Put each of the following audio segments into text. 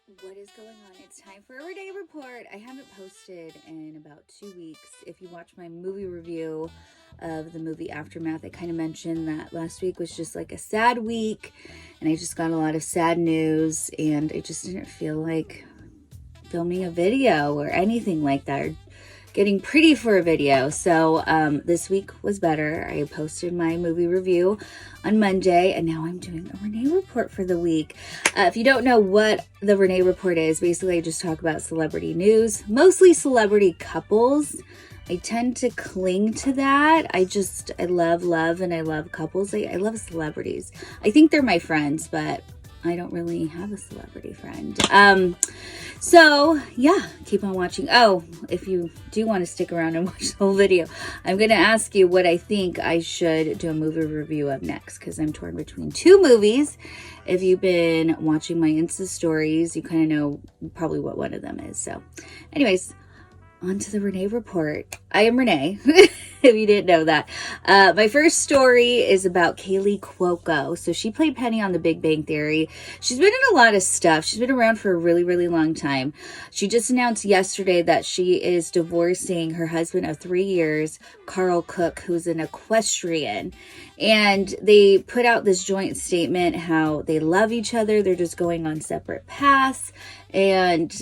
What is going on? It's time for a Renee report. I haven't posted in about 2 weeks. If you watch my movie review of the movie Aftermath, I kind of mentioned that last week was just like a sad week, and I just got a lot of sad news, and I just didn't feel like filming a video or anything like that, or getting pretty for a video. So this week was better. I posted my movie review on Monday, and now I'm doing a Renee report for the week. If you don't know what the Renee report is, basically I just talk about celebrity news, mostly celebrity couples. I tend to cling to that. I love and I love couples. I love celebrities. I think they're my friends, but I don't really have a celebrity friend. So yeah, keep on watching. Oh, if you do want to stick around and watch the whole video, I'm going to ask you what I think I should do a movie review of next, because I'm torn between two movies. If you've been watching my Insta stories, you kind of know probably what one of them is. So anyways, on to the Renee report. I am Renee, if you didn't know that. My first story is about Kaley Cuoco. So she played Penny on The Big Bang Theory. She's been in a lot of stuff. She's been around for a really, really long time. She just announced yesterday that she is divorcing her husband of 3 years, Carl Cook, who's an equestrian. And they put out this joint statement how they love each other. They're just going on separate paths. And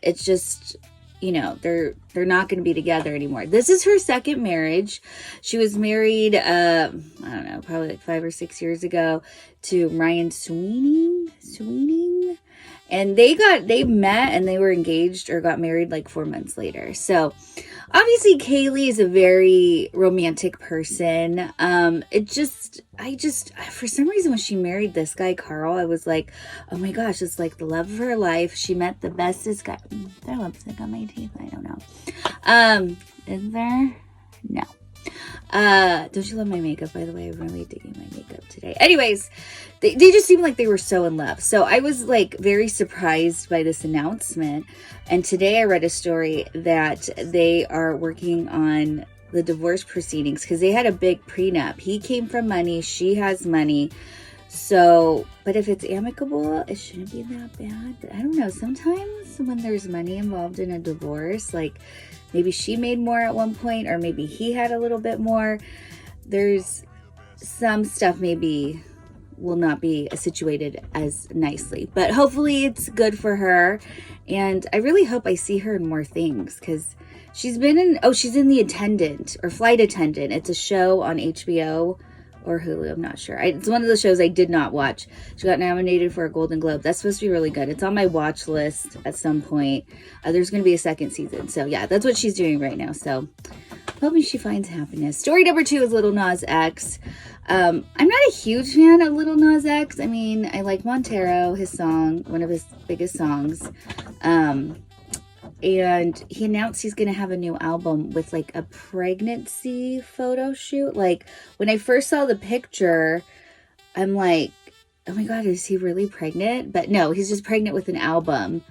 it's just, you know, they're not going to be together anymore. This is her second marriage. She was married, I don't know, probably like 5 or 6 years ago to Ryan Sweeney. And they met and they were engaged or got married like 4 months later. So obviously Kaley is a very romantic person. For some reason when she married this guy, Carl, I was like, oh my gosh, it's like the love of her life. She met the bestest guy. There lipstick on my teeth. I don't know. Is there? No. Don't you love my makeup, by the way? I'm really digging my makeup today. Anyways, they just seemed like they were so in love. So I was like very surprised by this announcement. And today I read a story that they are working on the divorce proceedings because they had a big prenup. He came from money. She has money. So, but if it's amicable, it shouldn't be that bad. But I don't know. Sometimes when there's money involved in a divorce, like maybe she made more at one point, or maybe he had a little bit more. There's some stuff maybe will not be situated as nicely, but hopefully it's good for her. And I really hope I see her in more things, because she's in The Attendant, or Flight Attendant. It's a show on HBO or Hulu. I'm not sure. It's one of the shows I did not watch. She got nominated for a Golden Globe. That's supposed to be really good. It's on my watch list at some point. There's going to be a second season. So yeah, that's what she's doing right now. So hoping she finds happiness. Story number 2 is Little Nas X. I'm not a huge fan of Little Nas X. I mean, I like Montero, his song, one of his biggest songs. And he announced he's going to have a new album with like a pregnancy photo shoot. Like when I first saw the picture, I'm like, oh my God, is he really pregnant? But no, he's just pregnant with an album.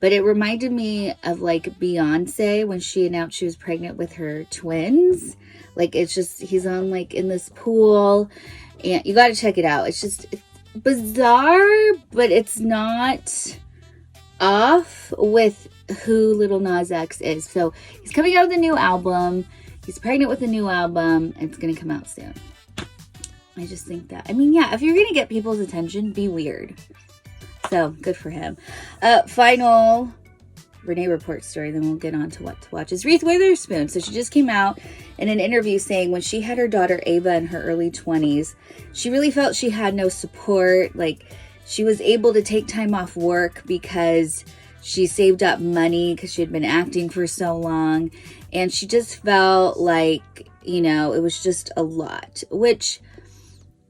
But it reminded me of like Beyonce when she announced she was pregnant with her twins. Like it's just, he's on like in this pool, and you got to check it out. It's bizarre, but it's not off with who Little Nas X is. So he's coming out with a new album. He's pregnant with a new album, and it's going to come out soon. I just think that, I mean, yeah, if you're going to get people's attention, be weird. So good for him. Final Renee report story, then we'll get on to what to watch, is Ruth Witherspoon. So she just came out in an interview saying when she had her daughter Ava in her early 20s, she really felt she had no support. Like she was able to take time off work because she saved up money because she had been acting for so long. And she just felt like, you know, it was just a lot. Which,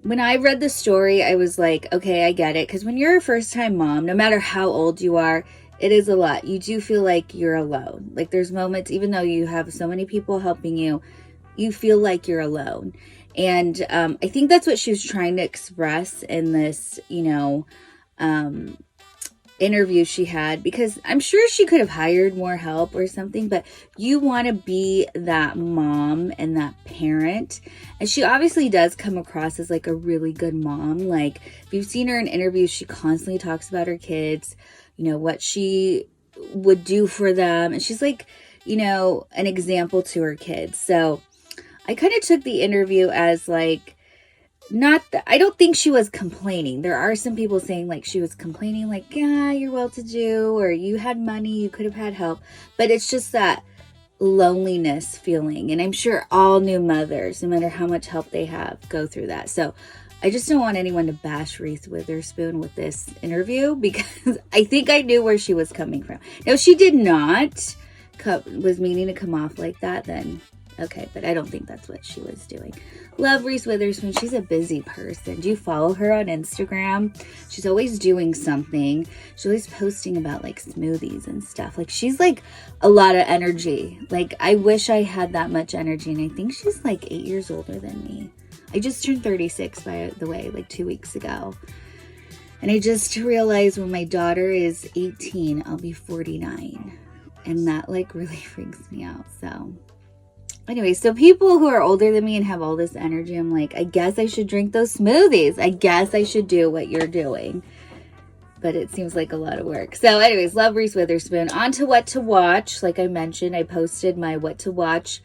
when I read the story, I was like, okay, I get it. Because when you're a first-time mom, no matter how old you are, it is a lot. You do feel like you're alone. Like there's moments, even though you have so many people helping you, you feel like you're alone. And I think that's what she was trying to express in this, interview she had, because I'm sure she could have hired more help or something, but you want to be that mom and that parent. And she obviously does come across as like a really good mom. Like if you've seen her in interviews, she constantly talks about her kids. you know, what she would do for them. And she's like, you know, an example to her kids. So I kind of took the interview as like, I don't think she was complaining. There are some people saying like she was complaining, like, yeah, you're well-to-do, or you had money, you could have had help. But it's just that loneliness feeling. And I'm sure all new mothers, no matter how much help they have, go through that. So I just don't want anyone to bash Ruth Witherspoon with this interview, because I think I knew where she was coming from. Now, she did not was meaning to come off like that, then okay, but I don't think that's what she was doing. Love Ruth Witherspoon. She's a busy person. Do you follow her on Instagram? She's always doing something. She's always posting about like smoothies and stuff. Like, she's like a lot of energy. Like, I wish I had that much energy. And I think she's like 8 years older than me. I just turned 36, by the way, like 2 weeks ago. And I just realized when my daughter is 18, I'll be 49. And that like really freaks me out. So anyway, so people who are older than me and have all this energy, I'm like, I guess I should drink those smoothies. I guess I should do what you're doing. But it seems like a lot of work. So anyways, love Reese Witherspoon. On to what to watch. Like I mentioned, I posted my what to watch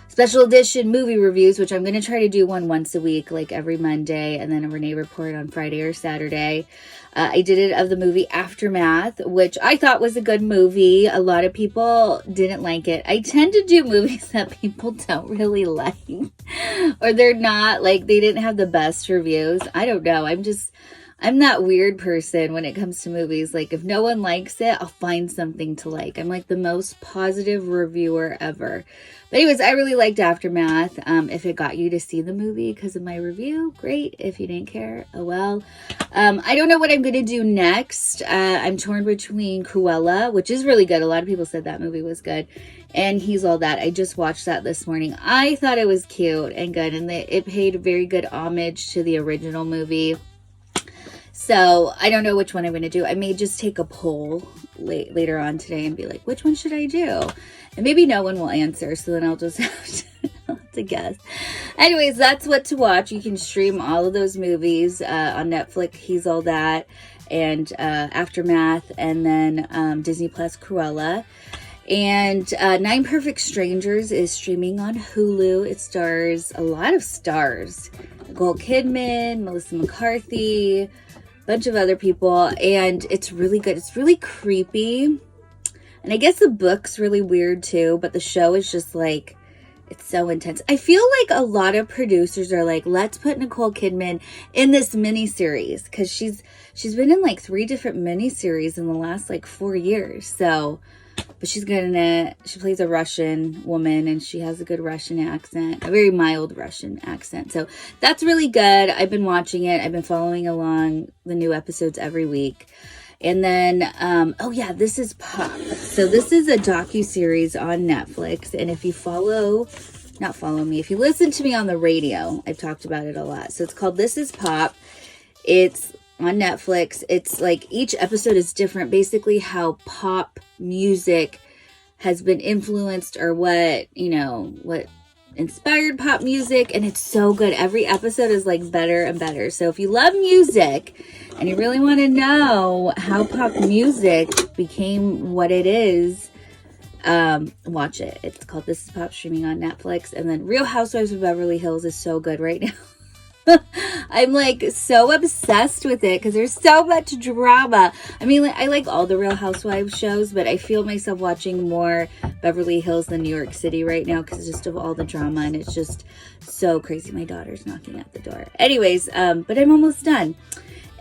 special edition movie reviews, which I'm going to try to do one once a week, like every Monday, and then a Renee report on Friday or Saturday. I did it of the movie Aftermath, which I thought was a good movie. A lot of people didn't like it. I tend to do movies that people don't really like, or they're not, like, they didn't have the best reviews. I don't know. I'm that weird person when it comes to movies. Like, if no one likes it, I'll find something to like. I'm like the most positive reviewer ever. But anyways, I really liked Aftermath. If it got you to see the movie because of my review, great. If you didn't care, oh well. I don't know what I'm going to do next. I'm torn between Cruella, which is really good. A lot of people said that movie was good. And He's All That. I just watched that this morning. I thought it was cute and good. And it paid very good homage to the original movie. So I don't know which one I'm going to do. I may just take a poll later on today and be like, which one should I do? And maybe no one will answer. So then I'll just have to guess. Anyways, that's what to watch. You can stream all of those movies on Netflix. He's All That and Aftermath, and then Disney Plus Cruella. And Nine Perfect Strangers is streaming on Hulu. It stars a lot of stars. Nicole Kidman, Melissa McCarthy, bunch of other people, and it's really good. It's really creepy, and I guess the book's really weird too, but the show is just like, it's so intense. I feel like a lot of producers are like, let's put Nicole Kidman in this miniseries, because she's been in like 3 different miniseries in the last like 4 years. So, but she's good in it. She plays a Russian woman, and she has a good Russian accent, a very mild Russian accent. So that's really good. I've been watching it. I've been following along the new episodes every week. And then, oh yeah, This Is Pop. So this is a docuseries on Netflix. And if you if you listen to me on the radio, I've talked about it a lot. So it's called This Is Pop. It's on Netflix. It's like each episode is different, basically how pop music has been influenced, or what inspired pop music. And it's so good. Every episode is like better and better. So if you love music and you really want to know how pop music became what it is, watch it. It's called This Is Pop, streaming on Netflix. And then Real Housewives of Beverly Hills is so good right now. I'm like so obsessed with it because there's so much drama. I mean, I like all the Real Housewives shows, but I feel myself watching more Beverly Hills than New York City right now because just of all the drama, and it's just so crazy. My daughter's knocking at the door. Anyways, but I'm almost done.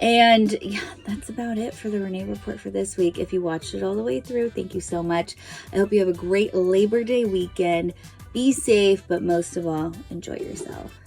And yeah, that's about it for the Renee report for this week. If you watched it all the way through, thank you so much. I hope you have a great Labor Day weekend. Be safe, but most of all, enjoy yourself.